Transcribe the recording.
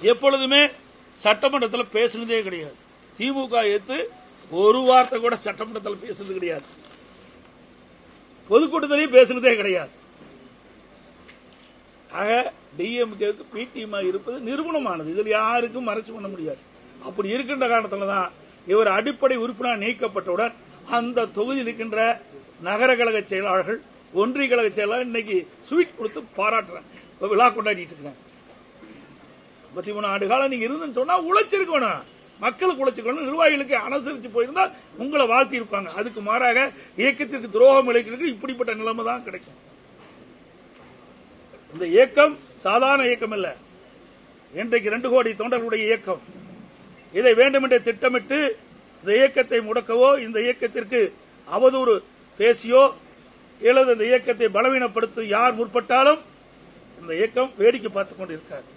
எப்பொழுதுமே சட்டமன்றத்தில் பேசுனதே கிடையாது. திமுக எடுத்து ஒரு வார்த்தை கூட சட்டமன்றத்தில் பேசுனது கிடையாது. பொதுக்கூட்டத்திலையும் பேசுனதே கிடையாது. ஆக டிஎம்கேவுக்கு பிடிஎம் இருப்பது நிரூபணமானது. இதில் யாருக்கும் மறைச்சு பண்ண முடியாது. அப்படி இருக்கின்ற காரணத்தில் தான் இவர் அடிப்படை உறுப்பினர் நீக்கப்பட்டவுடன் அந்த தொகுதியில் இருக்கின்ற நகர கழக செயலாளர்கள், ஒன்றிய கழக செயலாளர் இன்னைக்கு ஸ்வீட் கொடுத்து பாராட்டுறாங்க, விழா கொண்டாடிட்டு இருக்காங்க. 33 ஆண்டு காலம் நீங்க இருந்துன்னு சொன்னா உழைச்சிருக்கணும், மக்களுக்கு உழைச்சிருக்கணும், நிர்வாகிகளுக்கு அனுசரிச்சு போயிருந்தா உங்களை வாழ்த்தி இருப்பாங்க. அதுக்கு மாறாக இயக்கத்திற்கு துரோகம் இழைக்கிறதுக்கு இப்படிப்பட்ட நிலைமை தான் கிடைக்கும். இந்த இயக்கம் சாதாரண இயக்கம் இல்ல, இன்றைக்கு 2 கோடி தொண்டர்களுடைய இயக்கம். இதை வேண்டுமென்றே திட்டமிட்டு இந்த இயக்கத்தை முடக்கவோ, இந்த இயக்கத்திற்கு அவதூறு பேசியோ அல்லது இந்த இயக்கத்தை பலவீனப்படுத்த யார் முற்பட்டாலும் இந்த இயக்கம் வேடிக்கை பார்த்துக் கொண்டிருக்காது.